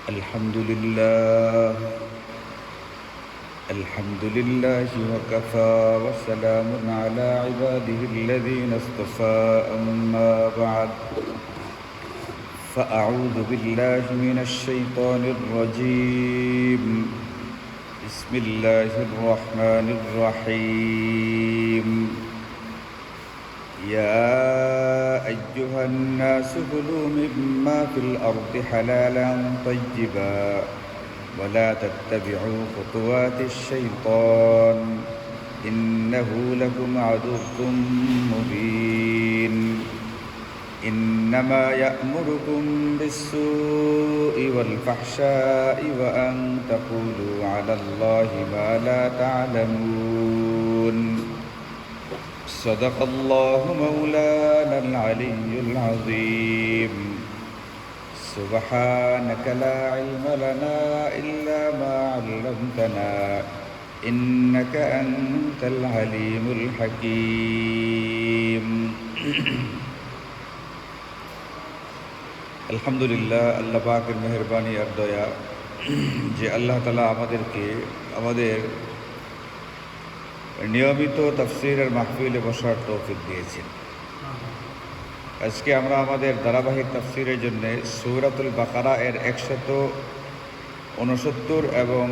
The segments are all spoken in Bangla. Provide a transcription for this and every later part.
الحمد لله وكفى وسلام على عباده الذين اصطفى أما بعد فأعوذ بالله من الشيطان الرجيم بسم الله الرحمن الرحيم يا أيها الناس كلوا مما في الأرض حلالا طيبا ولا تتبعوا خطوات الشيطان إنه لكم عدو مبين إنما يأمركم بالسوء والفحشاء وأن تقولوا على الله ما لا تعلمون صدق الله مولانا العلي العظيم سبحانك لا علم لنا إلا ما علمتنا إنك أنت العليم الحكيم আলহামদুলিল্লাহ, আল্লাহ পাকের মেহেরবানি আর দয়া যে আল্লাহ তাআলা আমাদের নিয়মিত তাফসীরের মাহফিলে বসার তৌফিক দিয়েছেন। আজকে আমরা আমাদের ধারাবাহিক তাফসীরের জন্য সূরাতুল বাকারা এর 169 এবং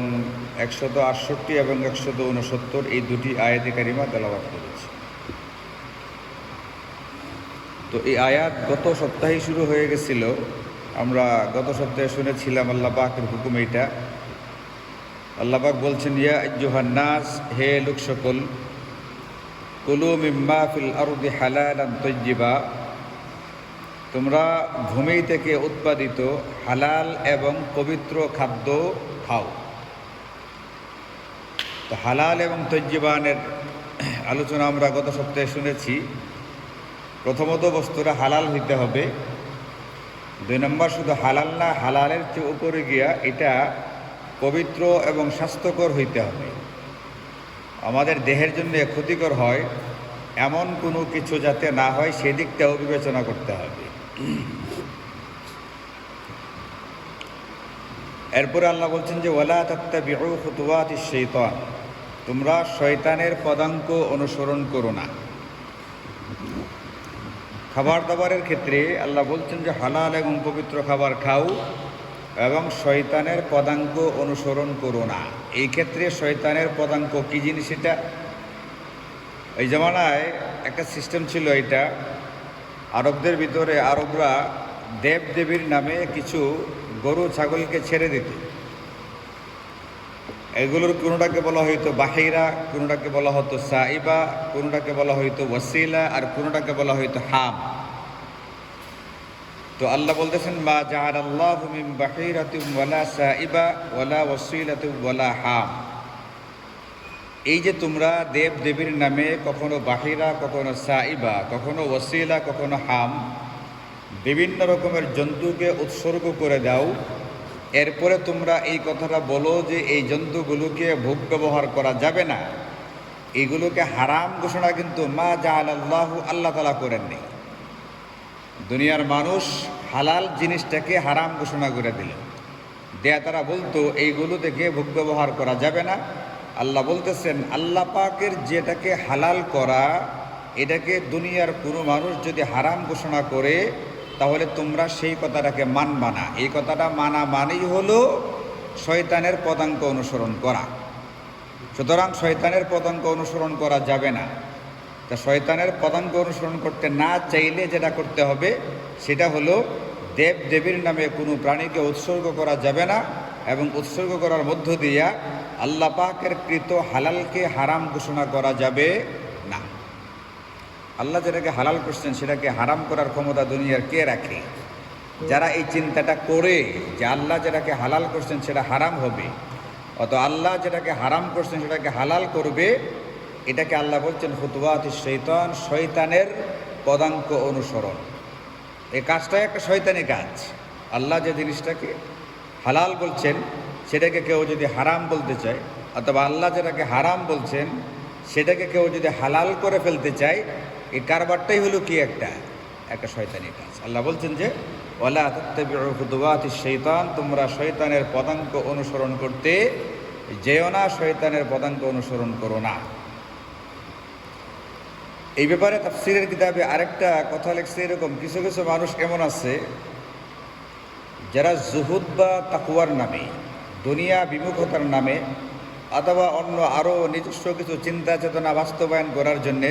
168 এবং 169 এই দুটি আয়াতে কারিমা তেলাওয়াত করেছি। তো এই আয়াত গত সপ্তাহে শুরু হয়ে গেছিল। আমরা গত সপ্তাহে শুনেছিলাম আল্লাহ পাকের হুকুম এইটা। আল্লাহ পাক বলছেন, ইয়া আইয়ুহান নাস, হে লোক সকল, কুলু মিম্মা ফিল আরদি হালালান তাইয়্যিবা, তোমরা ভূমি থেকে উৎপাদিত হালাল এবং পবিত্র খাদ্য খাও। তো হালাল এবং তাইয়্যিবানের আলোচনা আমরা গত সপ্তাহে শুনেছি। প্রথমত বস্তুরা হালাল হইতে হবে। 2 নম্বর শুধু হালাল না, হালালের চেয়ে উপরে গিয়া এটা পবিত্র এবং স্বাস্থ্যকর হইতে হবে। আমাদের দেহের জন্য ক্ষতিকর হয় এমন কোনো কিছু যাতে না হয় সেদিকটাও বিবেচনা করতে হবে। এরপরে আল্লাহ বলছেন যে ওয়ালা তাত্তাবিউ খুতুওয়াতিশ শাইতান, তোমরা শয়তানের পদাঙ্ক অনুসরণ করো না। খাবার দাবারের ক্ষেত্রে আল্লাহ বলছেন যে হালাল এবং পবিত্র খাবার খাও এবং শয়তানের পদাঙ্ক অনুসরণ করো না। এই ক্ষেত্রে শয়তানের পদাঙ্ক কী জিনিস? এটা এই জামানায় একটা সিস্টেম ছিল। এটা আরবদের ভিতরে আরবরা দেব দেবীর নামে কিছু গরু ছাগলকে ছেড়ে দিত। এগুলোর কোনোটাকে বলা হয়তো বাহিরা, কোনোটাকে বলা হতো সাইবা, কোনোটাকে বলা হয়তো ওয়াসিলা, আর কোনোটাকে বলা হয়তো হাম। তো আল্লাহ বলতেছেন, মা জাআলাল্লাহু মিন বাহিরাতিন ওয়ালা সাইবা ওয়ালা ওয়াসিলাতিন ওয়ালা হাম। এই যে তোমরা দেব দেবীর নামে কখনো বাহিরা, কখনো সাইবা, কখনো ওয়াসিলা, কখনো হাম, বিভিন্ন রকমের জন্তুকে উৎসর্গ করে দাও, এরপরে তোমরা এই কথাটা বলো যে এই জন্তুগুলোকে ভোগ ব্যবহার করা যাবে না, এইগুলোকে হারাম ঘোষণা কিন্তু মা জাআলাল্লাহু, আল্লাহ তাআলা করেননি। দুনিয়ার মানুষ হালাল জিনিসটাকে হারাম ঘোষণা করে দিল। তারা বলতো এইগুলো থেকে ভোগ ব্যবহার করা যাবে না। আল্লাহ বলতেছেন, আল্লাহ পাকের যেটাকে হালাল করা, এটাকে দুনিয়ার কোনো মানুষ যদি হারাম ঘোষণা করে তাহলে তোমরা সেই কথাটাকে মানবা না। এই কথাটা মানা মানেই হলো শয়তানের পদাঙ্ক অনুসরণ করা। সুতরাং শয়তানের পদাঙ্ক অনুসরণ করা যাবে না। তা শয়তানের পদাঙ্ক অনুসরণ করতে না চাইলে যেটা করতে হবে সেটা হলো দেব দেবীর নামে কোনো প্রাণীকে উৎসর্গ করা যাবে না, এবং উৎসর্গ করার মধ্য দিয়া আল্লাহ পাকের কৃত হালালকে হারাম ঘোষণা করা যাবে না। আল্লাহ যেটাকে হালাল করছেন সেটাকে হারাম করার ক্ষমতা দুনিয়ার কে রাখে? যারা এই চিন্তাটা করে যে আল্লাহ যেটাকে হালাল করছেন সেটা হারাম হবে, অত আল্লাহ যেটাকে হারাম করছেন সেটাকে হালাল করবে, এটাকে আল্লাহ বলছেন খুতুওয়াতিশ শাইতান, শয়তানের পদাঙ্ক অনুসরণ। এই কাজটাই একটা শয়তানি কাজ। আল্লাহ যে জিনিসটাকে হালাল বলছেন সেটাকে কেউ যদি হারাম বলতে চায়, অথবা আল্লাহ যেটাকে হারাম বলছেন সেটাকে কেউ যদি হালাল করে ফেলতে চায়, এই কারবারটাই হলো কি একটা শয়তানি কাজ। আল্লাহ বলছেন যে ওয়ালা তাত্তাবিউ খুতুওয়াতিশ শাইতান, তোমরা শয়তানের পদাঙ্ক অনুসরণ করতে যেও না, শয়তানের পদাঙ্ক অনুসরণ করো না। এই ব্যাপারে তাফসীরের কিতাবে আরেকটা কথা লিখছে, এরকম কিছু কিছু মানুষ এমন আছে যারা জুহুদ বা তাকওয়ার নামে, দুনিয়া বিমুখতার নামে, অথবা অন্য আরও নিজস্ব কিছু চিন্তা চেতনা বাস্তবায়ন করার জন্যে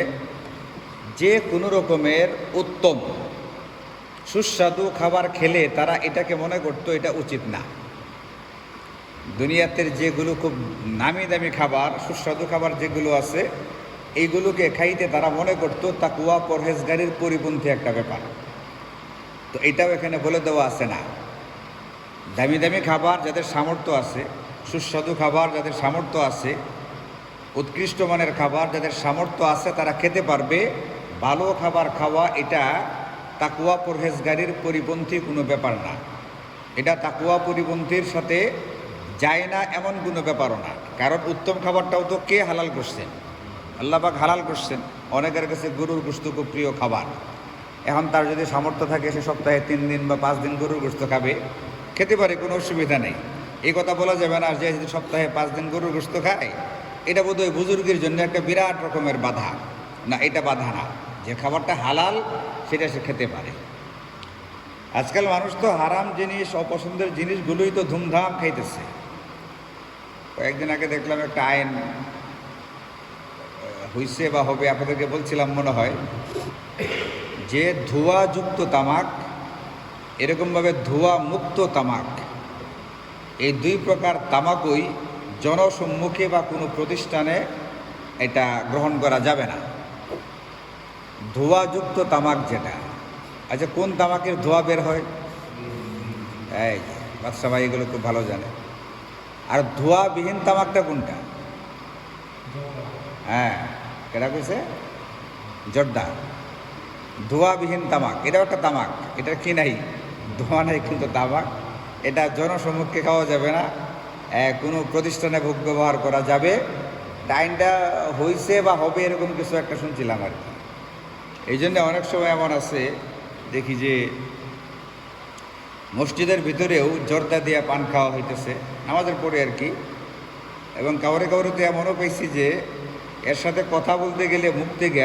যে কোনো রকমের উত্তম সুস্বাদু খাবার খেলে তারা এটাকে মনে করতো এটা উচিত না। দুনিয়াতে যেগুলো খুব নামি দামি খাবার, সুস্বাদু খাবার যেগুলো আছে, এইগুলোকে খাইতে তারা মনে করতো তাকওয়া পরহেজগারির পরিপন্থী একটা ব্যাপার। তো এটাও এখানে বলে দেওয়া আছে না। দামি দামি খাবার যাদের সামর্থ্য আছে, সুস্বাদু খাবার যাদের সামর্থ্য আছে, উৎকৃষ্ট মানের খাবার যাদের সামর্থ্য আছে তারা খেতে পারবে। ভালো খাবার খাওয়া এটা তাকওয়া পরহেজগারির পরিপন্থী কোনো ব্যাপার না। এটা তাকওয়া পরিপন্থীর সাথে যায় না এমন কোনো ব্যাপারও না। কারণ উত্তম খাবারটাও তো কে হালাল করছেন? আল্লাহ পাক হালাল করছেন। অনেকের কাছে গরুর গোশত খুব প্রিয় খাবার। এখন তার যদি সামর্থ্য থাকে সে সপ্তাহে 3 দিন বা 5 দিন গরুর গোশত খাবে, খেতে পারে, কোনো অসুবিধা নেই। এই কথা বলা যাবে না যে যদি সপ্তাহে 5 দিন গরুর গোশত খায় এটা বোধহয় বুজুর্গের জন্য একটা বিরাট রকমের বাধা। না, এটা বাধা না। যে খাবারটা হালাল সেটা সে খেতে পারে। আজকাল মানুষ তো হারাম জিনিস, অপছন্দের জিনিসগুলোই তো ধুমধাম খাইতেছে। কয়েকদিন আগে দেখলাম একটা আইন হইছে বা হবে, আপনাদেরকে বলছিলাম মনে হয়, যে ধোঁয়াযুক্ত তামাক, এরকমভাবে ধোঁয়া মুক্ত তামাক, এই 2 প্রকার তামাকই জনসম্মুখে বা কোনো প্রতিষ্ঠানে এটা গ্রহণ করা যাবে না। ধোঁয়াযুক্ত তামাক যেটা, আচ্ছা কোন তামাকের ধোঁয়া বের হয়? এই যে বাদশা ভাই এগুলো খুব ভালো জানে। আর ধোঁয়াবিহীন তামাকটা কোনটা? হ্যাঁ, কেটা কইছে? জর্দা। ধোঁয়াবিহীন তামাক, এটাও একটা তামাক। এটার কি নাই? ধোঁয়া নাই, কিন্তু তামাক। এটা জনসম্মুখে খাওয়া যাবে না, কোনো প্রতিষ্ঠানে ভোগ ব্যবহার করা যাবে। আইনটা হইছে বা হবে এরকম কিছু একটা শুনছিলাম আর কি। এই জন্য অনেক সময় এমন আছে দেখি যে মসজিদের ভিতরেও জর্দা দিয়ে পান খাওয়া হইতেছে নামাজের পরে আর কি। এবং কাউরে কাউরে তো এমনও পাইছি যে এর সাথে কথা বলতে গেলে মুখ থেকে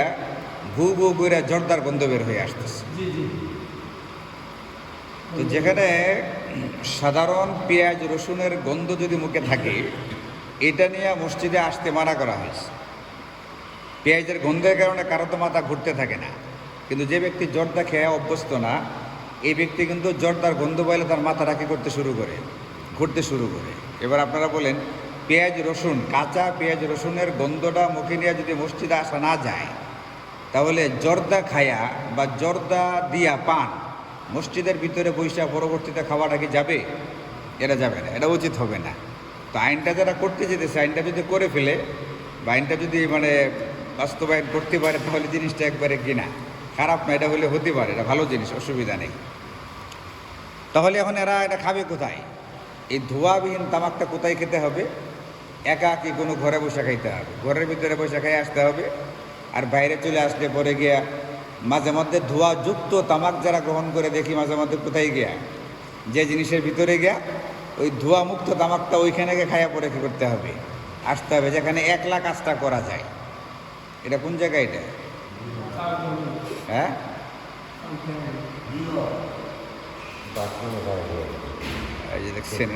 ভু ভু করে জর্দার গন্ধ বের হয়ে আসতেছে। তো যেখানে সাধারণ পেঁয়াজ রসুনের গন্ধ যদি মুখে থাকে, এটা নিয়ে মসজিদে আসতে মানা করা হয়েছে। পেঁয়াজের গন্ধের কারণে কারো তো মাথা ঘুরতে থাকে না, কিন্তু যে ব্যক্তি জর্দা খেয়ে অভ্যস্ত না, এই ব্যক্তি কিন্তু জর্দার গন্ধ পাইলে তার মাথাটা কি করতে শুরু করে? ঘুরতে শুরু করে। এবার আপনারা বলেন, পেঁয়াজ রসুন, কাঁচা পেঁয়াজ রসুনের গন্ধটা মুখে নিয়ে যদি মসজিদে আসা না যায়, তাহলে জর্দা খায়া বা জর্দা দিয়া পান মসজিদের ভিতরে বৈশা পরবর্তীতে খাওয়াটা কি যাবে? এটা যাবে না, এটা উচিত হবে না। তো আইনটা যারা করতে যেতেছে, আইনটা যদি করে ফেলে বা আইনটা যদি বাস্তবায়ন করতে পারে, তাহলে জিনিসটা একবারে কিনা খারাপ না, এটা হলে হতে পারে, এটা ভালো জিনিস, অসুবিধা নেই। তাহলে এখন এরা এটা খাবে কোথায়? এই ধোঁয়াবিহীন তামাকটা কোথায় খেতে হবে? একা কি কোনো ঘরে বসে খাইতে হবে, ঘরের ভিতরে বসে খাই আসতে হবে। আর বাইরে চলে আসলে পরে গিয়া মাঝে মধ্যে ধোঁয়াযুক্ত তামাক যারা গ্রহণ করে দেখি মাঝে মধ্যে কোথায় গিয়া, যে জিনিসের ভিতরে গিয়া ওই ধোঁয়ামুক্ত তামাকটা ওইখানে গিয়ে খাইয়া পরে কী করতে হবে? আসতে হবে, যেখানে একলা কাজটা করা যায়। এটা কোন জায়গায়? এটা হ্যাঁ, এই যে দেখছেন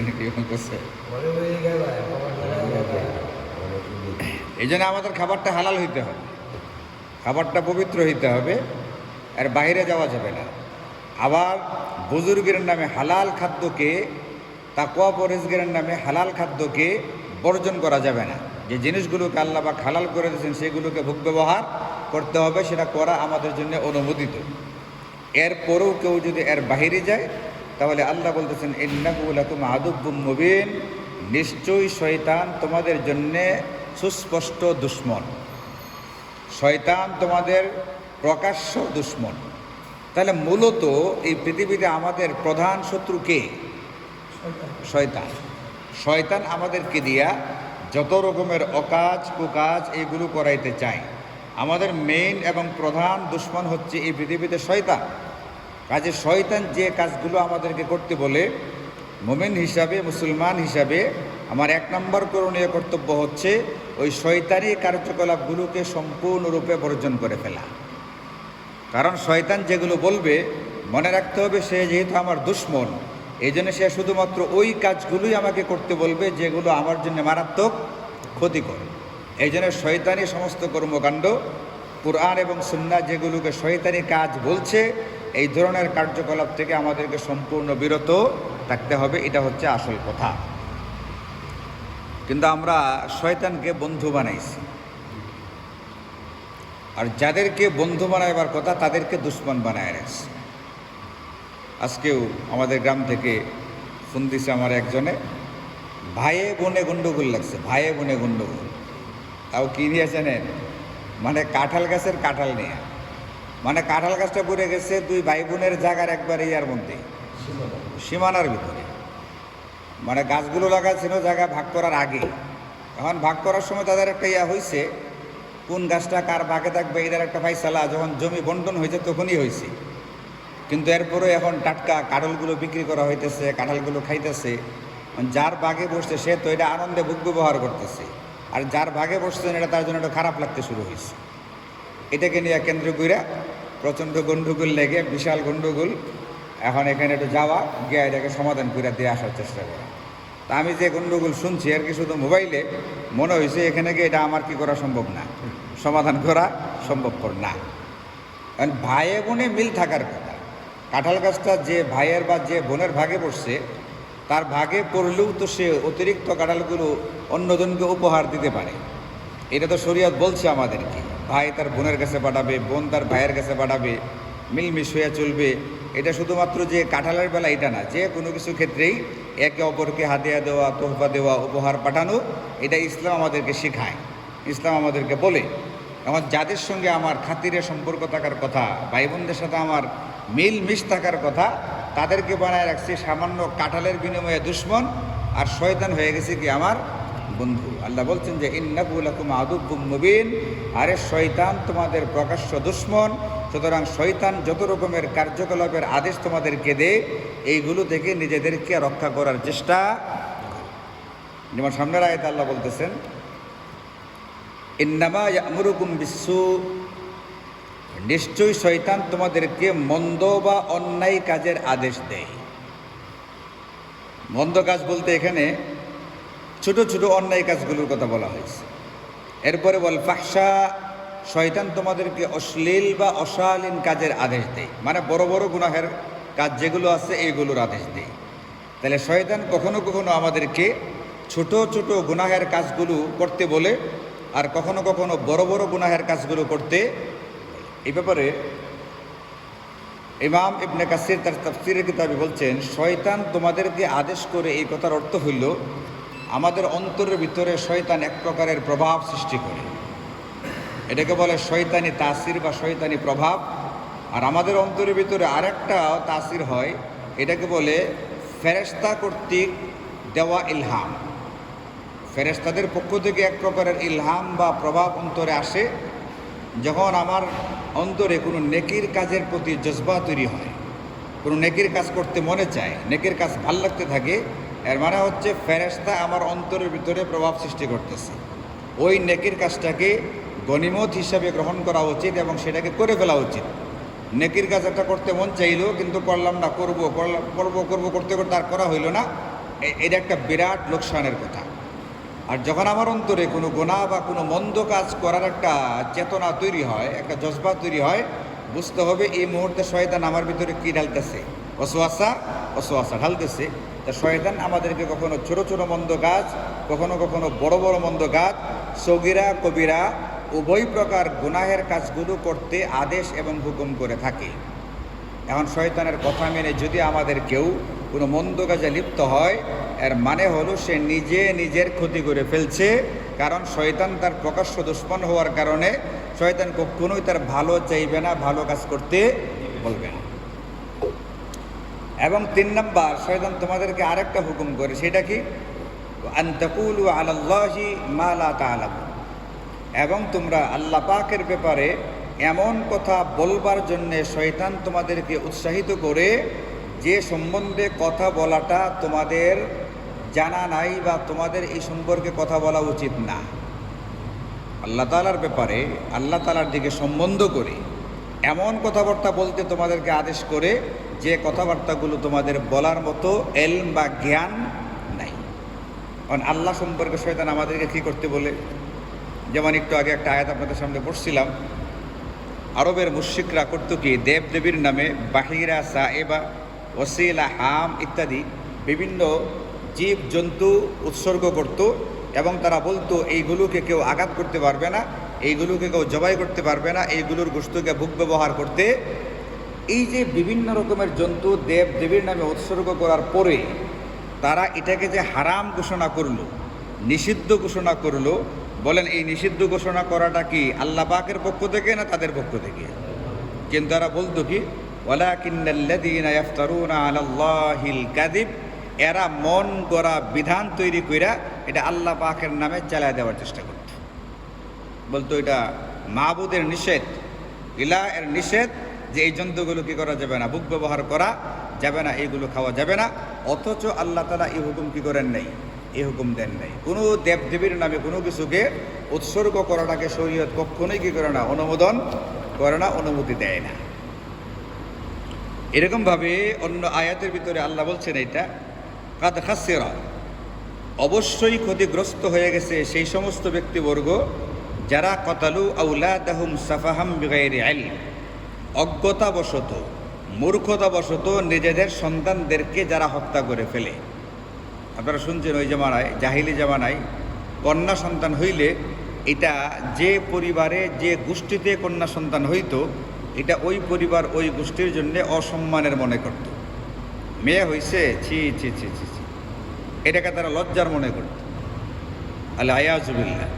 এই জন্য আমাদের খাবারটা হালাল হইতে হবে, খাবারটা পবিত্র হইতে হবে, আর বাইরে যাওয়া যাবে না। আবার বুজুর্গের নামে হালাল খাদ্যকে, তাকওয়া পরহেজগারের নামে হালাল খাদ্যকে বর্জন করা যাবে না। যে জিনিসগুলোকে আল্লাহ পাক হালাল করে দিয়েছেন সেগুলোকে ভোগ ব্যবহার করতে হবে, সেটা করা আমাদের জন্য অনুমোদিত। এরপরেও কেউ যদি এর বাহিরে যায়, তাহলে আল্লাহ বলতেছেন ইন্নাহু লাকুম আদুব্বুম মুবিন, নিশ্চয়ই শয়তান তোমাদের জন্যে সুস্পষ্ট দুশ্মন। শয়তান তোমাদের প্রকাশ্য দুশ্মন। তাহলে মূলত এই পৃথিবীতে আমাদের প্রধান শত্রু কে? শয়তান। শয়তান আমাদেরকে দিয়া যত রকমের অকাজ কুকাজ এগুলো করাইতে চায়। আমাদের মেইন এবং প্রধান দুশ্মন হচ্ছে এই পৃথিবীতে শয়তান। কাজে শয়তান যে কাজগুলো আমাদেরকে করতে বলে, মুমিন হিসাবে, মুসলমান হিসাবে আমার 1 নম্বর করণীয় কর্তব্য হচ্ছে ওই শয়তানি কার্যকলাপগুলোকে সম্পূর্ণরূপে বর্জন করে ফেলা। কারণ শয়তান যেগুলো বলবে, মনে রাখতে হবে সে যেহেতু আমার দুশমন, এই জন্য সে শুধুমাত্র ওই কাজগুলোই আমাকে করতে বলবে যেগুলো আমার জন্য মারাত্মক ক্ষতিকর। এই জন্য শয়তানি সমস্ত কর্মকাণ্ড, কুরআন এবং সুন্নাহ যেগুলোকে শয়তানি কাজ বলছে, এই ধরনের কার্যকলাপ থেকে আমাদেরকে সম্পূর্ণ বিরত থাকতে হবে। এটা হচ্ছে আসল কথা। কিন্তু আমরা শয়তানকে বন্ধু বানাইছি, আর যাদেরকে বন্ধু বানাইবার কথা তাদেরকে দুশমন বানায় রাখছি। আজকেও আমাদের গ্রাম থেকে ফোন দিছে আমার একজনে, ভাইয়ে বোনে গণ্ডগোল লাগছে, ভাইয়ে বোনে গণ্ডগোল। তাও কী নিয়ে জানেন? মানে কাঁঠাল গাছের কাঁঠাল নিয়ে, মানে কাঁঠাল গাছটা পড়ে গেছে 2 ভাই বোনের জায়গার একবারে ইয়ার মধ্যে, সীমানার ভিতরে। মানে গাছগুলো লাগাচ্ছিল জায়গা ভাগ করার আগে। এখন ভাগ করার সময় তাদের একটা ইয়া হয়েছে, কোন গাছটা কার ভাগে থাকবে এটার একটা ফাইসালা যখন জমি বন্টন হয়েছে তখনই হয়েছে। কিন্তু এরপরে এখন টাটকা কাঁঠালগুলো বিক্রি করা হইতেছে, কাঁঠালগুলো খাইতেছে। যার ভাগে বসছে সে তো এটা আনন্দে বুক ব্যবহার করতেছে, আর যার ভাগে বসছেন এটা তার জন্য একটু খারাপ লাগতে শুরু হয়েছে। এটাকে নিয়ে কেন্দ্র কইরা প্রচণ্ড গণ্ডগোল লেগে, বিশাল গণ্ডগোল। এখন এখানে একটু যাওয়া গিয়ে এটাকে সমাধান করে দিয়ে আসার চেষ্টা করা। তা আমি যে গণ্ডগোল শুনছি আর কি শুধু মোবাইলে, মনে হয়েছে এখানে গিয়ে এটা আমার কি করা সম্ভব না, সমাধান করা সম্ভবপর না। কারণ ভাইয়ে বোনে মিল থাকার কথা। কাঁঠাল গাছটা যে ভাইয়ের বা যে বোনের ভাগে পড়ছে, তার ভাগে পড়লেও তো সে অতিরিক্ত কাঁঠালগুলো অন্যজনকে উপহার দিতে পারে। এটা তো শরীয়ত বলছে আমাদেরকে, ভাই তার বোনের কাছে পাঠাবে, বোন তার ভাইয়ের কাছে পাঠাবে, মিলমিশ হয়ে চলবে। এটা শুধুমাত্র যে কাঁঠালের বেলা এটা না, যে কোনো কিছু ক্ষেত্রেই একে অপরকে হাদিয়া দেওয়া, তোহফা দেওয়া, উপহার পাঠানো, এটা ইসলাম আমাদেরকে শেখায়, ইসলাম আমাদেরকে বলে। এখন যাদের সঙ্গে আমার খাতিরে সম্পর্ক থাকার কথা, ভাই বোনদের সাথে আমার মিল মিশ থাকার কথা, তাদেরকে বানায় রাখছি সামান্য কাঁঠালের বিনিময়ে দুশমন, আর শয়তান হয়ে গেছে কি আমার বন্ধু। আল্লাহ বলছেন যে ইন্নাহু লাকুম আদুব্বুম মুবিন, আরে শয়তান তোমাদের প্রকাশ্য দুশমন। সুতরাং শয়তান যত রকমের কার্যকলাপের আদেশ তোমাদেরকে দেয়, এইগুলো থেকে নিজেদেরকে রক্ষা করার চেষ্টা। যেমন সামনের আয়াতে আল্লাহ বলতেছেন ইন্নামা ইয়া'মুরুকুম বিসসু, নিশ্চয়ই শয়তান তোমাদেরকে মন্দ বা অন্যায় কাজের আদেশ দেয়। মন্দ কাজ বলতে এখানে ছোট ছোট অন্যায় কাজগুলোর কথা বলা হয়েছে। এরপরে বল ফাহশা, শয়তান তোমাদেরকে অশ্লীল বা অশালীন কাজের আদেশ দেয়, মানে বড় বড় গুনাহের কাজ যেগুলো আছে এইগুলোর আদেশ দেয়। তাহলে শয়তান কখনো কখনো আমাদেরকে ছোট ছোট গুনাহের কাজগুলো করতে বলে, আর কখনো কখনো বড় বড় গুনাহের কাজগুলো করতে। এই ব্যাপারে ইমাম ইবনে কাসির তার তাফসীরের কিতাবে বলছেন, শয়তান তোমাদেরকে আদেশ করে এই কথার অর্থ হইল আমাদের অন্তরের ভিতরে শয়তান এক প্রকারের প্রভাব সৃষ্টি করে, এটাকে বলে শয়তানি তাসির বা শয়তানি প্রভাব। আর আমাদের অন্তরের ভিতরে আরেকটা তাসির হয়, এটাকে বলে ফেরেশতা কর্তৃক দেওয়া ইলহাম। ফেরেশতাদের পক্ষ থেকে এক প্রকারের ইলহাম বা প্রভাব অন্তরে আসে। যখন আমার অন্তরে কোনো নেকির কাজের প্রতি জজবা তৈরি হয়, কোনো নেকির কাজ করতে মনে চায়, নেকির কাজ ভাল লাগতে থাকে, এর মানে হচ্ছে ফেরেশতা আমার অন্তরের ভিতরে প্রভাব সৃষ্টি করতেছে। ওই নেকির কাজটাকে গনিমত হিসাবে গ্রহণ করা উচিত এবং সেটাকে করে ফেলা উচিত। নেকির কাজ একটা করতে মন চাইলো কিন্তু করলাম না, করবো করতে করতে আর করা হইল না, এটা একটা বিরাট লোকসানের কথা। আর যখন আমার অন্তরে কোনো গুনাহ বা কোনো মন্দ কাজ করার একটা চেতনা তৈরি হয়, একটা জজবা তৈরি হয়, বুঝতে হবে এই মুহূর্তে শয়তান আমার ভিতরে কী ঢালতেছে, অসওয়াসা ঢালতেছে। তা শয়তান আমাদেরকে কখনো ছোট ছোট মন্দ কাজ, কখনো কখনো বড় বড় মন্দ কাজ, সগীরা কবিরা উভয় প্রকার গুনাহের কাজগুলো করতে আদেশ এবং হুকুম করে থাকে। এখন শয়তানের কথা মেনে যদি আমাদের কেউ কোনো মন্দ কাজে লিপ্ত হয়, এর মানে হলো সে নিজে নিজের ক্ষতি করে ফেলছে। কারণ শয়তান তার প্রকাশ্য দুশমন হওয়ার কারণে শয়তান কখনোই তার ভালো চাইবে না, ভালো কাজ করতে বলবে না। এবং 3 নম্বর, শয়তান তোমাদেরকে আরেকটা হুকুম করে, সেটা কি আন তাকুলু আলাল্লাহি মা লা তা'লামুন, এবং তোমরা আল্লাহ পাকের ব্যাপারে এমন কথা বলবার জন্যে শয়তান তোমাদেরকে উৎসাহিত করে যে সম্বন্ধে কথা বলাটা তোমাদের জানা নাই বা তোমাদের এই সম্পর্কে কথা বলা উচিত না। আল্লাহ তাআলার ব্যাপারে আল্লাহ তাআলার দিকে সম্বন্ধ করে এমন কথাবার্তা বলতে তোমাদেরকে আদেশ করে যে কথাবার্তাগুলো তোমাদের বলার মতো এলম বা জ্ঞান নাই। কারণ আল্লাহ সম্পর্কে শয়তান আমাদেরকে কী করতে বলে, যেমন একটু আগে একটা আয়াত আপনাদের সামনে পড়ছিলাম, আরবের মুশরিকরা করতো কি, দেবদেবীর নামে বাহিরা, সায়েবা, ওসিলা, হাম ইত্যাদি বিভিন্ন জীব জন্তু উৎসর্গ করত এবং তারা বলতো এইগুলোকে কেউ আঘাত করতে পারবে না, এইগুলোকে কেউ জবাই করতে পারবে না, এইগুলোর গোশতকে ভোগ ব্যবহার করতে। এই যে বিভিন্ন রকমের জন্তু দেব দেবীর নামে উৎসর্গ করার পরে তারা এটাকে যে হারাম ঘোষণা করলো, নিষিদ্ধ ঘোষণা করলো, বলেন এই নিষিদ্ধ ঘোষণা করাটা কি আল্লাহ পাকের পক্ষ থেকে না তাদের পক্ষ থেকে? কিন্তু তারা বলতো কি, ওয়ালাকিন্নাল্লাযীনা ইফতারুনা আলাল্লাহিল কাযিব, এরা মন গড়া বিধান তৈরি কইরা এটা আল্লাহ পাকের নামে চালায় দেওয়ার চেষ্টা করত। বলতো এটা মাবুদের নিষেধ, ইলাহ এর নিষেধ, যে এই জন্তুগুলো কী করা যাবে না, বুক ব্যবহার করা যাবে না, এইগুলো খাওয়া যাবে না। অথচ আল্লাহ তাআলা এই হুকুম কী করেন নাই, এই হুকুম দেন নাই। কোনো দেবদেবীর নামে কোনো কিছুকে উৎসর্গ করাটাকে শরীয়ত কখনোই কী করে না, অনুমোদন করে না, অনুমতি দেয় না। এরকমভাবে অন্য আয়াতের ভিতরে আল্লাহ বলছেন এটা কাদ খাসিরা, অবশ্যই ক্ষতিগ্রস্ত হয়ে গেছে সেই সমস্ত ব্যক্তিবর্গ যারা কতালু আউলাদাহুম সাফাহাম বিগাইরি ইলম, অজ্ঞতাবশত মূর্খতাবশত নিজেদের সন্তানদেরকে যারা হত্যা করে ফেলে। আপনারা শুনছেন ওই জামানায়, জাহিলি জামানায় কন্যা সন্তান হইলে এটা যে পরিবারে যে গোষ্ঠীতে কন্যা সন্তান হইতো এটা ওই পরিবার ওই গোষ্ঠীর জন্য অসম্মানের মনে করত। মেয়ে হইছে, ছি ছি ছি ছি ছি, এটাকে তারা লজ্জার মনে করত। আল্লাহ আয়াজুবিল্লাহ।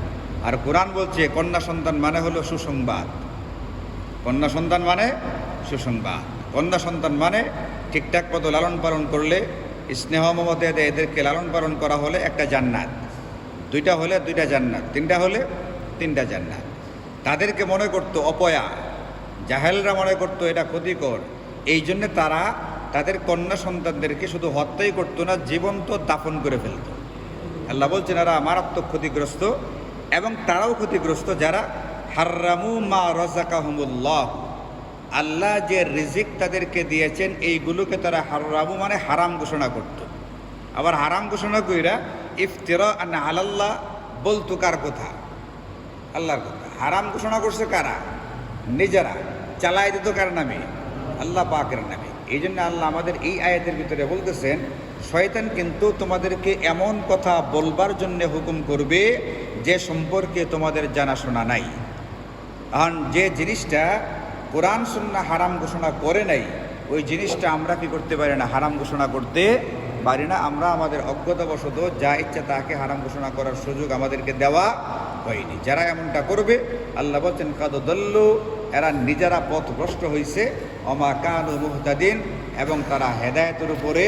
আর কোরআন বলছে কন্যা সন্তান মানে হলো সুসংবাদ, কন্যা সন্তান মানে সুসংবাদ, কন্যা সন্তান মানে ঠিকঠাক মতো লালন পালন করলে, স্নেহ মমতা এদেরকে লালন পালন করা হলে একটা জান্নাত, দুইটা হলে দুইটা জান্নাত, তিনটা হলে তিনটা জান্নাত। তাদেরকে মনে করতো অপয়া, জাহেলরা মনে করতো এটা ক্ষতিকর, এই জন্যে তারা তাদের কন্যা সন্তানদেরকে শুধু হত্যাই করতো না, জীবন্ত দাফন করে ফেলত। আল্লাহ বলছেন এরা মারাত্মক ক্ষতিগ্রস্ত, এবং তারাও ক্ষতিগ্রস্ত যারা হাররামু মা রাযাকাহুমুল্লাহ, আল্লাহ যে রিজিক তাদেরকে দিয়েছেন এইগুলোকে তারা হাররামু মানে হারাম ঘোষণা করত। আবার হারাম ঘোষণা কইরা ইফতিরাআন আলাল্লাহ বলতো কার কথা, আল্লাহর কথা। হারাম ঘোষণা করছে কারা, নিজেরা। চালাই দিত কার নামে, আল্লাহ পাকের নামে। এই জন্য আল্লাহ আমাদের এই আয়াতের ভিতরে বলতেছেন শয়তান কিন্তু তোমাদেরকে এমন কথা বলবার জন্য হুকুম করবে যে সম্পর্কে তোমাদের জানাশোনা নাই। কারণ যে জিনিসটা কোরআন সুন্নাহ হারাম ঘোষণা করে নাই ওই জিনিসটা আমরা কি করতে পারি না, হারাম ঘোষণা করতে পারি না। আমরা আমাদের অজ্ঞতাবশত যা ইচ্ছা তাকে হারাম ঘোষণা করার সুযোগ আমাদেরকে দেওয়া হয়নি। যারা এমনটা করবে আল্লাহ বলছেন কাদ দল্লু, এরা নিজেরা পথভ্রষ্ট হয়েছে, অমা কানু মুহতাদিন, এবং তারা হেদায়েতের উপরে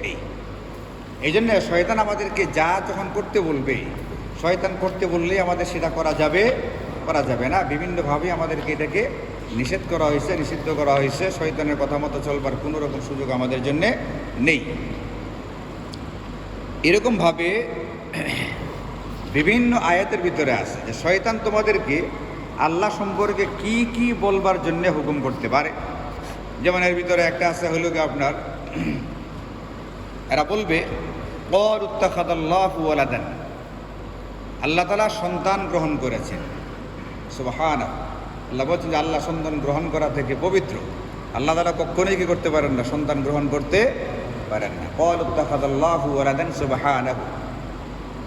নেই। এই জন্য শয়তান আমাদেরকে যা যখন করতে বলবে, শয়তান করতে বললেই আমাদের সেটা করা যাবে না। বিভিন্নভাবে আমাদেরকে এটাকে নিষেধ করা হয়েছে, নিষিদ্ধ করা হয়েছে। শয়তানের কথা মতো চলবার কোনো রকম সুযোগ আমাদের জন্যে নেই। এরকমভাবে বিভিন্ন আয়াতের ভিতরে আছে যে শয়তান তোমাদেরকে আল্লাহ সম্পর্কে কি কি বলবার জন্য হুকুম করতে পারে। যেমন এর ভিতরে একটা আছে হলো কি আপনার, এরা বলবে ক্বালু ইত্তাখাযাল্লাহু ওয়ালাদান, আল্লাহ তাআলা সন্তান গ্রহণ করেছেন। সুবহানাল্লাহ, আল্লাহ বলছেন যে আল্লাহ সন্তান গ্রহণ করা থেকে পবিত্র। আল্লাহ তাআলা কখনোই কি করতে পারেন না, সন্তান গ্রহণ করতে পারেন না। ক্বালু ইত্তাখাযাল্লাহু ওয়ালাদান সুবহানাহু,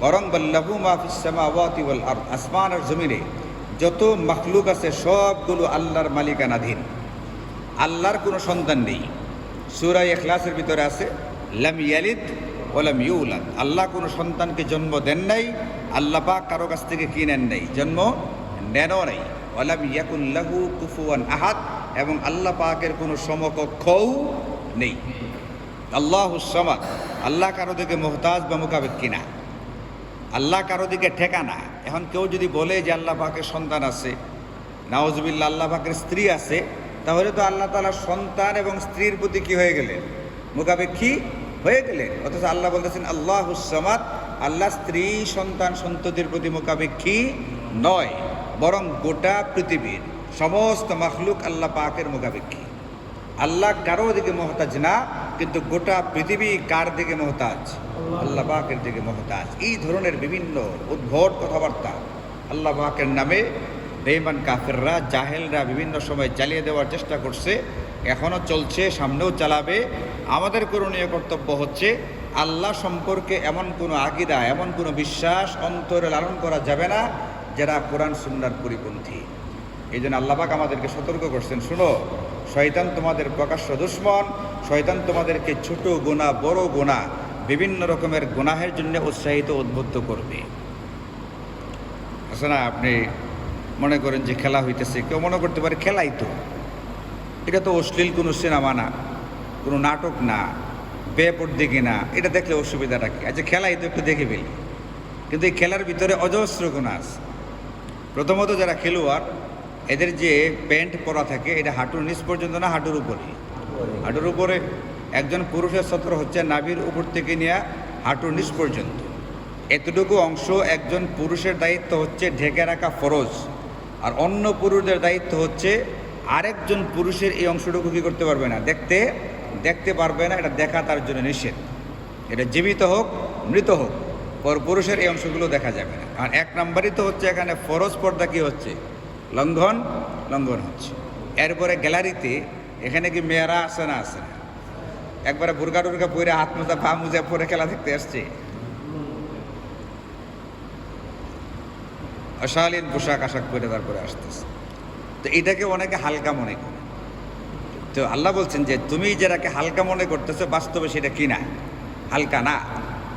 বরং বাল্লাহু মা ফিস সামাওয়াতি ওয়াল আরদ, আসমান আর জমিনে যত মাখলুক আছে সবগুলো আল্লাহর মালিকানাধীন। আল্লাহর কোনো সন্তান নেই। সূরা ইখলাসের ভিতরে আছে লাম ইয়ালিদ ওয়া লাম ইউলাদ, আল্লাহ কোনো সন্তানকে জন্ম দেন নাই, আল্লাহ পাক কারো কাছ থেকে কি নেন নাই, জন্ম নেনও নাই। ওয়া লাম ইয়াকুল লাহু কুফুয়ান আহাদ, এবং আল্লাহ পাকের কোনো সমকক্ষও নেই। আল্লাহুস সামাদ, আল্লাহ কারো দিকে মুহতাজ বা মুকাবিক্কি না, আল্লাহ কারো দিকে ঠেকানা। এখন কেউ যদি বলে যে আল্লাহ পাকের সন্তান আছে, নাউজুবিল্লাহ আল্লাহ পাকের স্ত্রী আছে, তাহলে তো আল্লাহ তাআলা সন্তান এবং স্ত্রীর প্রতি কি হয়ে গেলেন? মুখাপেক্ষী হয়ে গেলেন। অথচ আল্লাহ বলতেছেন আল্লাহুস সামাদ, আল্লাহ স্ত্রী সন্তান সন্ততির প্রতি মুখাপেক্ষী নয়, বরং গোটা পৃথিবীর সমস্ত মাখলুক আল্লাহ পাকের মুখাপেক্ষী। আল্লাহ কারো দিকে মহতাজ না, কিন্তু গোটা পৃথিবী কার দিকে মহতাজ? আল্লাহ পাকের দিকে মহতাজ। এই ধরনের বিভিন্ন উদ্ভট কথাবার্তা আল্লাহ পাকের নামে বেঈমান কাফেররা, জাহেলরা বিভিন্ন সময় চালিয়ে দেওয়ার চেষ্টা করছে, এখনও চলছে, সামনেও চালাবে। আমাদের করণীয় কর্তব্য হচ্ছে আল্লাহ সম্পর্কে এমন কোনো আকীদা, এমন কোনো বিশ্বাস অন্তরে লালন করা যাবে না যারা কোরআন সুন্নাহর পরিপন্থী। এই জন্য আল্লাহ পাক আমাদেরকে সতর্ক করছেন, শুনো, শয়তান তোমাদের প্রকাশ্য দুশমন, শয়তান তোমাদেরকে ছোট গুনাহ, বড় গুনাহ, বিভিন্ন রকমের গুনাহের জন্য উৎসাহিত, উদ্বুদ্ধ করবে। আসলে আপনি মনে করেন যে খেলা হইতেছে, কেউ মনে করতে পারে খেলাই তো, এটা তো অশ্লীল কোনো সিনেমা না, কোনো নাটক না, বেপরদিকি না, এটা দেখলে অসুবিধাটা কি? আচ্ছা খেলাই তো একটু দেখে ফেলি, কিন্তু এই খেলার ভিতরে অজস্র গুনাহ আছে। প্রথমত যারা খেলোয়াড়, এদের যে প্যান্ট পরা থাকে এটা হাঁটুর নিচ পর্যন্ত না, হাঁটুর উপরে? হাঁটুর উপরে। একজন পুরুষের সত্র হচ্ছে নাভির উপর থেকে নিয়ে হাঁটুর নিচ পর্যন্ত। এতটুকু অংশ একজন পুরুষের দায়িত্ব হচ্ছে ঢেকে রাখা ফরজ, আর অন্য পুরুষদের দায়িত্ব হচ্ছে আরেকজন পুরুষের এই অংশটুকু কী করতে পারবে না? দেখতে পারবে না, এটা দেখা তার জন্য নিষেধ। এটা জীবিত হোক, মৃত হোক, পর পুরুষের এই অংশগুলো দেখা যাবে না। আর এক নম্বরই তো হচ্ছে এখানে ফরজ পর্দা কী হচ্ছে? লঙ্ঘন হচ্ছে। এরপরে গ্যালারিতে এখানে কি মেয়েরা আসে না? আসে না। একবারে বুরকা টুরকা পরে, হাত মোজা পা মোজা পরে খেলা দেখতে আসছে, অশালীন পোশাক আশাক পরে তারপরে আসতেছে। তো এটাকে অনেকে হালকা মনে করে। তো আল্লাহ বলছেন যে তুমি যেটাকে হালকা মনে করতেছো, বাস্তবে সেটা কি না? হালকা না।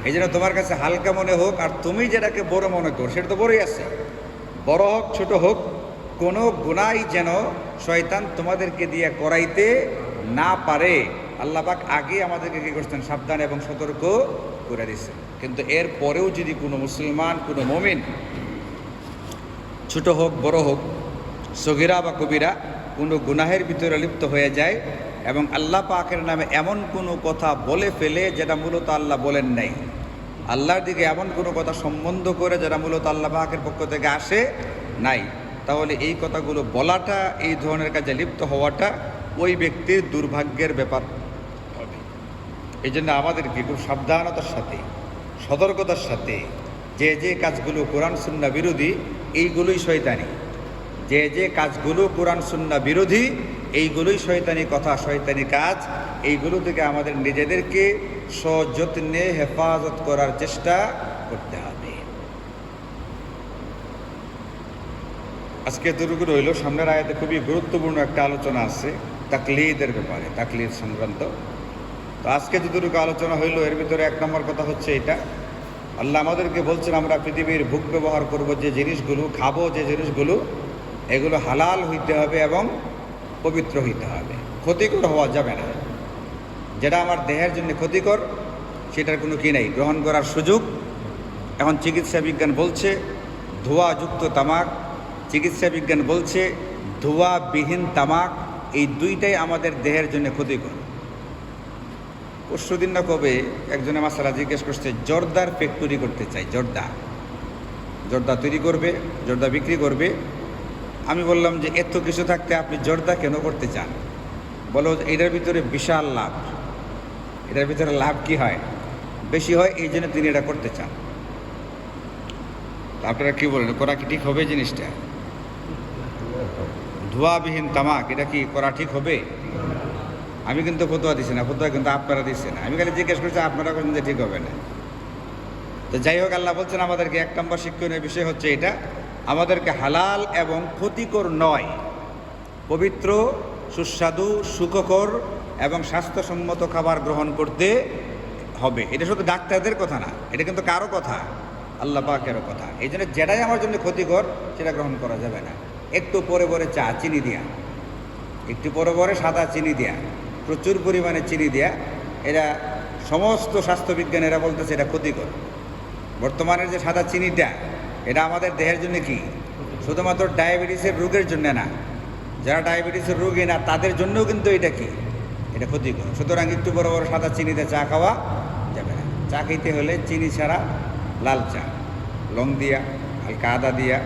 এই জন্য তোমার কাছে হালকা মনে হোক, আর তুমি যেটাকে বড় মনে করো সেটা তো বড়ই আছে। বড় হোক ছোট হোক, কোনো গুনাহ যেন শয়তান তোমাদেরকে দিয়ে করাইতে না পারে। আল্লাহ পাক আগে আমাদেরকে কী করছেন? সাবধান এবং সতর্ক করে দিচ্ছেন। কিন্তু এর পরেও যদি কোনো মুসলমান, কোনো মুমিন, ছোট হোক বড় হোক, সগীরা বা কবিরা, কোনো গুনাহের ভিতরে লিপ্ত হয়ে যায় এবং আল্লাহ পাকের নামে এমন কোনো কথা বলে ফেলে যেটা মূলত আল্লাহ বলেন নাই, আল্লাহর দিকে এমন কোনো কথা সম্বন্ধ করে যেটা মূলত আল্লাহ পাকের পক্ষ থেকে আসে নাই, তাহলে এই কথাগুলো বলাটা, এই ধরনের কাজে লিপ্ত হওয়াটা ওই ব্যক্তির দুর্ভাগ্যের ব্যাপার হবে। এই জন্য আমাদেরকে খুব সাবধানতার সাথে, সতর্কতার সাথে, যে কাজগুলো কোরআন সুন্নাহ বিরোধী, এইগুলোই শয়তানি। যে কাজগুলো কোরআন সুন্নাহ বিরোধী, এইগুলোই শয়তানি কথা, শয়তানি কাজ। এইগুলো থেকে আমাদের নিজেদেরকে সযত্নে হেফাজত করার চেষ্টা করতে হবে। আজকে এতটুকু রইল। সামনের আয়াতে খুবই গুরুত্বপূর্ণ একটা আলোচনা আছে তাকলিদের ব্যাপারে, তাকলিদ সংক্রান্ত। তো আজকে যতটুকু আলোচনা হইল, এর ভিতরে এক নম্বর কথা হচ্ছে এটা, আল্লাহ আমাদেরকে বলছেন আমরা পৃথিবীর ভোগ ব্যবহার করব, যে জিনিসগুলো খাবো, যে জিনিসগুলো, এগুলো হালাল হইতে হবে এবং পবিত্র হইতে হবে, ক্ষতিকর হওয়া যাবে না। যেটা আমার দেহের জন্য ক্ষতিকর, সেটার কোনো কি নেই, গ্রহণ করার সুযোগ। এখন চিকিৎসা বিজ্ঞান বলছে ধোঁয়াযুক্ত তামাক, চিকিৎসা বিজ্ঞান বলছে ধোঁয়াবিহীন তামাক, এই দুইটাই আমাদের দেহের জন্য ক্ষতিকর। পরশুদিন না কবে একজনে মাসালা জিজ্ঞেস করছে, জর্দার ফ্যাক্টরি করতে চাই, জর্দা তৈরি করবে, জর্দা বিক্রি করবে। আমি বললাম যে এত কিছু থাকতে আপনি জর্দা কেন করতে চান? বলো এটার ভিতরে বিশাল লাভ। এটার ভিতরে লাভ কি হয়? বেশি হয়, এই জন্য তিনি এটা করতে চান। আপনারা কি বলেন, করা কি ঠিক হবে? জিনিসটা ধোঁয়াবিহীন তামাক, এটা কি করা ঠিক হবে? আমি কিন্তু ফতোয়া দিচ্ছি না, ফতোয়া কিন্তু আপনারা দিচ্ছেন। আমি খালি জিজ্ঞেস করছি, আপনারা বলছেন যে ঠিক হবে না। তো যাই হোক, আল্লাহ বলছেন আমাদেরকে এক নম্বর শিক্ষণীয় বিষয় হচ্ছে এটা, আমাদেরকে হালাল এবং ক্ষতিকর নয়, পবিত্র, সুস্বাদু, সুখকর এবং স্বাস্থ্যসম্মত খাবার গ্রহণ করতে হবে। এটা শুধু ডাক্তারদের কথা না, এটা কিন্তু কারো কথা, আল্লাহ পাকেরও কথা। এই জন্য যেটাই আমার জন্য ক্ষতিকর সেটা গ্রহণ করা যাবে না। একটু পরে পরে চা চিনি দেয়া, একটু পরে পরে সাদা চিনি দেয়া, প্রচুর পরিমাণে চিনি দেয়া, এরা সমস্ত স্বাস্থ্যবিজ্ঞানীরা বলতেছে এটা ক্ষতিকর। বর্তমানের যে সাদা চিনিটা, এটা আমাদের দেহের জন্য কি শুধুমাত্র ডায়াবেটিসের রোগের জন্য না, যারা ডায়াবেটিসের রোগী না তাদের জন্যও কিন্তু এটা কি, এটা ক্ষতিকর। সুতরাং একটু বড় বড় সাদা চিনিতে চা খাওয়া যাবে না। চা খেতে হলে চিনি ছাড়া লাল চা, লং দিয়া, হালকা আদা দিয়া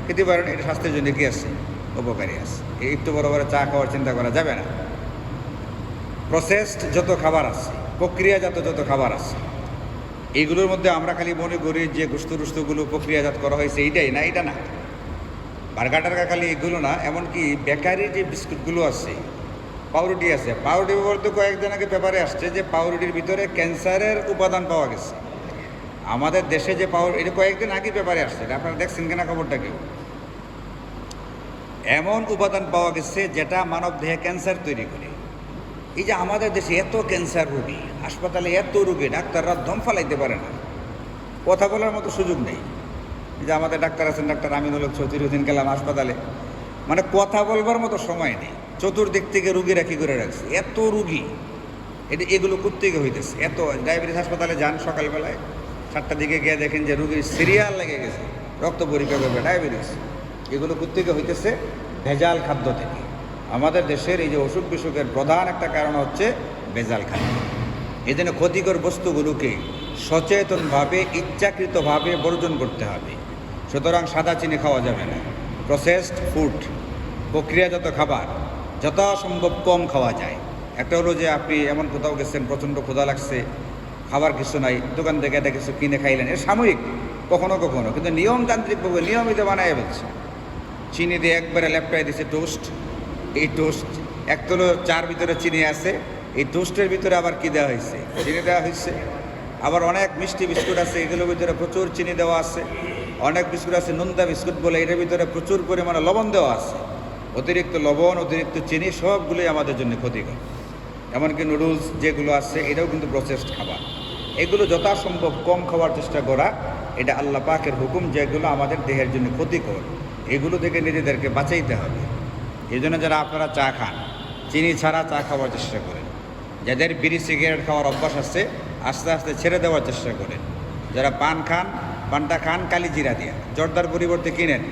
খেতে পারেন। এটা স্বাস্থ্যের জন্য কি আছে, উপকারী আছে। এই একটু বড় বড় চা খাওয়ার চিন্তা করা যাবে না। প্রসেসড যত খাবার আছে, প্রক্রিয়াজাত যত খাবার আছে, এইগুলোর মধ্যে আমরা খালি মনে করি যে গোস্ত প্রক্রিয়াজাত করা হয়েছে এইটাই না, এটা না। বার্গার টার্গার খালি এগুলো না, এমনকি বেকারি যে বিস্কুটগুলো আছে, পাউরুটি আছে, পাউরুটি বলতে কয়েকদিন আগে পেপারে আসছে যে পাউরুটির ভিতরে ক্যান্সারের উপাদান পাওয়া গেছে। আমাদের দেশে যে এটা কয়েকদিন আগে পেপারে আসছে, আপনারা দেখছেন কিনা খবরটা কেউ? এমন উপাদান পাওয়া গেছে যেটা মানব দেহে ক্যান্সার তৈরি করে। এই যে আমাদের দেশে এত ক্যান্সার রোগী, হাসপাতালে এত রোগী, ডাক্তাররা দম ফালাইতে পারে না, কথা বলার মতো সুযোগ নেই। যে আমাদের ডাক্তার আছেন, ডাক্তার আমিনুল হক চৌধুরী, দিন গেলাম হাসপাতালে, মানে কথা বলবার মতো সময় নেই। চতুর্দিক থেকে রুগীরা কী করে রাখছে, এত রুগী, এগুলো কোত্থেকে হইতেছে। এত ডায়াবেটিস হাসপাতালে যান সকালবেলায় 7টার দিকে গিয়ে দেখেন যে রুগীর সিরিয়াল লেগে গেছে, রক্ত পরীক্ষা করবে ডায়াবেটিস। এগুলো কোত্থেকে হইতেছে, ভেজাল খাদ্য থেকে। আমাদের দেশের এই যে অসুখ বিসুখের প্রধান একটা কারণ হচ্ছে ভেজাল খাদ্য। এই জন্য ক্ষতিকর বস্তুগুলোকে সচেতনভাবে, ইচ্ছাকৃতভাবে বর্জন করতে হবে। সুতরাং সাদা চিনি খাওয়া যাবে না। প্রসেসড ফুড, প্রক্রিয়াজাত খাবার যথাসম্ভব কম খাওয়া যায়। একটা হলো যে আপনি এমন কোথাও গেছেন, প্রচণ্ড ক্ষুধা লাগছে, খাবার কিছু নাই, দোকান থেকে এটা কিছু কিনে খাইলেন, এর সাময়িক কখনো কখনো, কিন্তু নিয়মতান্ত্রিকভাবে নিয়মিত বানায় ফেলছে। চিনি দিয়ে একবারে লেপটাই দিছে টোস্ট। এই টোস্ট এক তো চার ভিতরে চিনি আছে, এই টোস্টের ভিতরে আবার কি দেওয়া হয়েছে, চিনি দেওয়া হয়েছে। আবার অনেক মিষ্টি বিস্কুট আছে, এগুলোর ভিতরে প্রচুর চিনি দেওয়া আছে। অনেক বিস্কুট আছে নোনতা বিস্কুট বলে, এটার ভিতরে প্রচুর পরিমাণে লবণ দেওয়া আছে। অতিরিক্ত লবণ, অতিরিক্ত চিনি সবগুলোই আমাদের জন্য ক্ষতিকর। এমনকি নুডলস যেগুলো আছে, এটাও কিন্তু প্রসেসড খাবার। এগুলো যথাসম্ভব কম খাওয়ার চেষ্টা করা, এটা আল্লাহ পাকের হুকুম, যেগুলো আমাদের দেহের জন্য ক্ষতিকর। এগুলো থেকে নিজেদেরকে বাঁচাইতে হবে। এই জন্য যারা আপনারা চা খান, চিনি ছাড়া চা খাওয়ার চেষ্টা করেন। যাদের বিড়ি সিগারেট খাওয়ার অভ্যাস আছে, আস্তে আস্তে ছেড়ে দেওয়ার চেষ্টা করেন। যারা পান খান, পানটা খান কালি জিরা দিয়া, জর্দার পরিবর্তে কিনেন,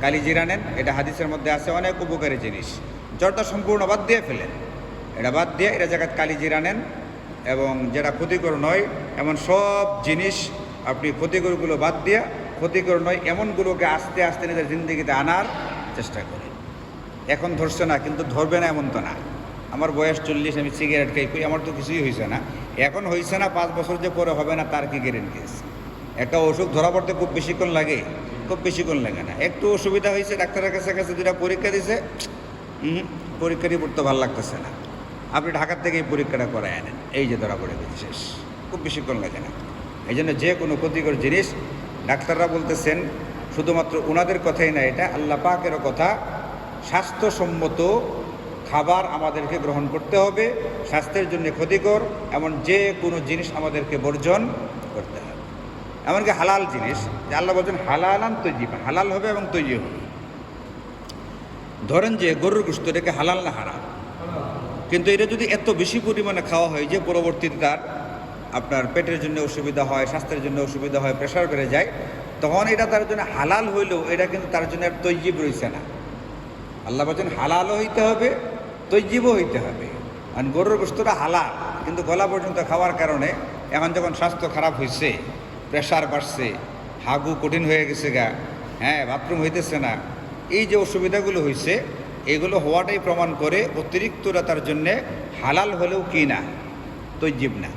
কালি জিরা নেন। এটা হাদিসের মধ্যে আছে, অনেক উপকারী জিনিস। জর্দা সম্পূর্ণ বাদ দিয়ে ফেলেন, এটা বাদ দিয়ে এটা জায়গায় কালি জিরা নেন। এবং যেটা ক্ষতিকর নয় এমন সব জিনিস আপনি ক্ষতিকরগুলো বাদ দিয়ে, ক্ষতিকর নয় এমনগুলোকে আস্তে আস্তে নিজের জিন্দগিতে আনার চেষ্টা করেন। এখন ধরছে না, কিন্তু ধরবে না এমন তো না। আমার বয়স 40, আমি সিগারেট খাই, আমার তো কিছুই হয়েছে না। এখন হয়েছে না, 5 বছর যে পরে হবে না তার কি গ্যারেন্টি আছে? একটা অসুখ ধরা পড়তে খুব বেশিক্ষণ লাগে? খুব বেশিক্ষণ লাগে না। একটু অসুবিধা হয়েছে, ডাক্তারের কাছে 2টা পরীক্ষা দিয়েছে, পরীক্ষা রিপোর্ট তো ভালো লাগতেছে না, আপনি ঢাকার থেকে এই পরীক্ষাটা করায় আনেন, এই যে ধরা পড়ে গেছে, শেষ। খুব বেশিক্ষণ লাগে না। এই জন্য যে কোনো ক্ষতিকর জিনিস, ডাক্তাররা বলতেছেন, শুধুমাত্র ওনাদের কথাই না, এটা আল্লাহ পাকেরও কথা, স্বাস্থ্যসম্মত খাবার আমাদেরকে গ্রহণ করতে হবে। স্বাস্থ্যের জন্য ক্ষতিকর এমন যে কোনো জিনিস আমাদেরকে বর্জন করতে হবে। এমনকি হালাল জিনিস, যে আল্লাহ বলছেন হালালান তৈজিব, হালাল হবে এবং তৈজি হবে। ধরেন যে গরুর গোশত, এটাকে হালাল না হারাম, কিন্তু এটা যদি এত বেশি পরিমাণে খাওয়া হয় যে পরবর্তীতে তার আপনার পেটের জন্য অসুবিধা হয়, স্বাস্থ্যের জন্য অসুবিধা হয়, প্রেশার বেড়ে যায়, তখন এটা তার জন্য হালাল হইলেও এটা কিন্তু তার জন্য আর তৈজিব রয়েছে না। আল্লাহ বলছেন হালালও হইতে হবে, তৈজিবও হইতে হবে। কারণ গরুর গোশতটা হালাল, কিন্তু গলা পর্যন্ত খাওয়ার কারণে এখন যখন স্বাস্থ্য খারাপ হয়েছে, প্রেশার বাড়ছে, হাগু কঠিন হয়ে গেছে গা, বাথরুম হইতেছে না, এই যে অসুবিধাগুলো হয়েছে, এগুলো হওয়াটাই প্রমাণ করে অতিরিক্তটা তার জন্যে হালাল হলেও কি না, তৈজিব না।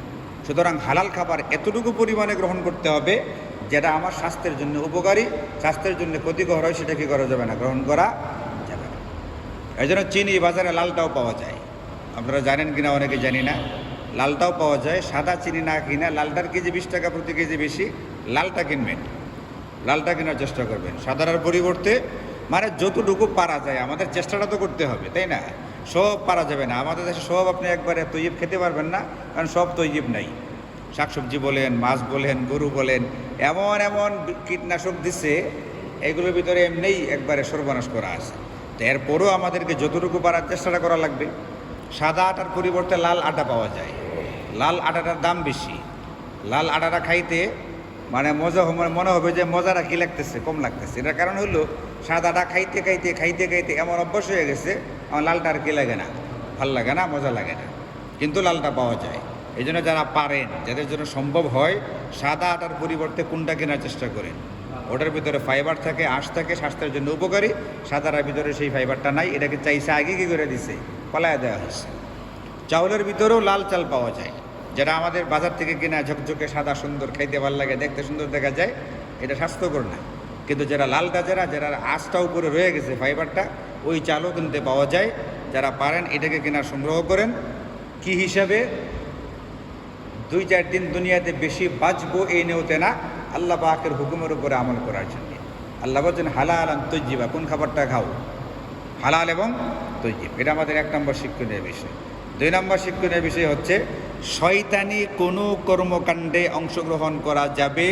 সুতরাং হালাল খাবার এতটুকু পরিমাণে গ্রহণ করতে হবে যেটা আমার স্বাস্থ্যের জন্য উপকারী, স্বাস্থ্যের জন্য ক্ষতিকর হয় সেটা কি করা যাবে না, গ্রহণ করা যাবে না। এই জন্য চিনি বাজারে লালটাও পাওয়া যায়, আপনারা জানেন কিনা অনেকে জানি না, লালটাও পাওয়া যায়। সাদা চিনি না কিনা, লালটার কেজি 20 টাকা প্রতি কেজি বেশি, লালটা কিনবেন, লালটা কেনার চেষ্টা করবেন সাদার পরিবর্তে। মানে যতটুকু পারা যায়, আমাদের চেষ্টাটা তো করতে হবে, তাই না? সব পারা যাবে না, আমাদের দেশে সব আপনি একবারে তৈজিব খেতে পারবেন না, কারণ সব তৈজিব নাই। শাকসবজি বলেন, মাছ বলেন, গরু বলেন, এমন এমন কীটনাশক দিচ্ছে, এগুলোর ভিতরে এমনিই একবারে সর্বনাশ করা আছে। তো এরপরও আমাদেরকে যতটুকু পারার চেষ্টাটা করা লাগবে। সাদা আটার পরিবর্তে লাল আটা পাওয়া যায়, লাল আটাটার দাম বেশি। লাল আটাটা খাইতে মানে মজা মনে হবে যে মজাটা কী লাগতেছে, কম লাগতেছে। এটার কারণ হলো সাদাটা খাইতে খাইতে খাইতে খাইতে এমন অভ্যাস হয়ে গেছে, আমার লালটা আর কি লাগে না, ভাল লাগে না, মজা লাগে না, কিন্তু লালটা পাওয়া যায়। এই জন্য যারা পারেন, যাদের জন্য সম্ভব হয়, সাদা আটার পরিবর্তে কোনটা কেনার চেষ্টা করেন। ওটার ভিতরে ফাইবার থাকে, আঁশ থাকে, স্বাস্থ্যের জন্য উপকারী। সাদার ভিতরে সেই ফাইবারটা নাই, এটাকে চাইছে আগে কী করে দিছে, পালায় দেওয়া হয়েছে। চাউলের ভিতরেও লাল চাল পাওয়া যায়, যেটা আমাদের বাজার থেকে কেনা ঝকঝকে সাদা সুন্দর, খাইতে ভালো লাগে, দেখতে সুন্দর দেখা যায়, এটা স্বাস্থ্যকর না। কিন্তু যারা লালটা, যারা আঁশটা উপরে রয়ে গেছে ফাইবারটা, ওই চালও কিনতে পাওয়া যায়। যারা পারেন এটাকে কেনার সংগ্রহ করেন। কি হিসাবে? 2-4 দিন দুনিয়াতে বেশি বাঁচবো এই নিয়তে না, আল্লাহ পাকের হুকুমের উপরে আমল করার জন্য। আল্লাহ বলছেন হালাল আন তৈজিবা, কোন খাবারটা খাও? হালাল এবং তৈজিব। এটা আমাদের 1 নম্বর শিক্ষণীয় বিষয়। 2 নম্বর শিক্ষণীয় বিষয় হচ্ছে শয়তানি কোনো কর্মকাণ্ডে অংশগ্রহণ করা যাবে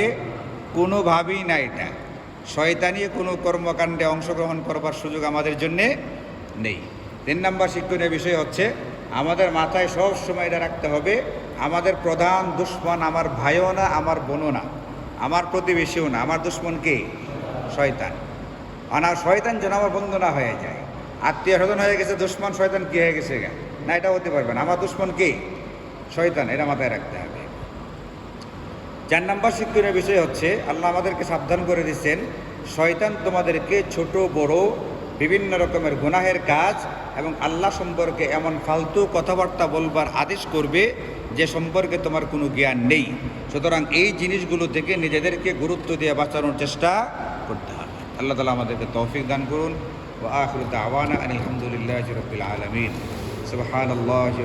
কোনোভাবেই না। এটা শয়তানি কোনো কর্মকাণ্ডে অংশগ্রহণ করবার সুযোগ আমাদের জন্যে নেই। 3 নম্বর শিক্ষণীয় বিষয় হচ্ছে আমাদের মাথায় সব সময় এটা রাখতে হবে, আমাদের প্রধান দুশ্মন আমার ভাইও না, আমার বোনও না, আমার প্রতিবেশীও না, আমার দুশ্মন কে? শয়তান। আর শয়তান যেন আমার বন্ধু না হয়ে যায়। আত্মীয় স্বজন হয়ে গেছে দুশ্মন, শয়তান কি হয়ে গেছে না, এটা হতে পারবে না। আমার দুশ্মন কে? শয়তান। এটা মাথায় রাখতে হবে। 4 নম্বর শিক্ষণীয় বিষয় হচ্ছে আল্লাহ আমাদেরকে সাবধান করে দিচ্ছেন, শয়তান তোমাদেরকে ছোট বড় বিভিন্ন রকমের গুনাহের কাজ এবং আল্লাহ সম্পর্কে এমন ফালতু কথাবার্তা বলবার আদেশ করবে যে সম্পর্কে তোমার কোনো জ্ঞান নেই। সুতরাং এই জিনিসগুলো থেকে নিজেদেরকে গুরুত্ব দিয়ে বাঁচানোর চেষ্টা করতে হবে। আল্লাহ তাআলা আমাদেরকে তৌফিক দান করুন। ওয়া আখিরু দাওয়ানা আনিল হামদুলিল্লাহি রাব্বিল আলামিন। সুবহানাল্লাহি।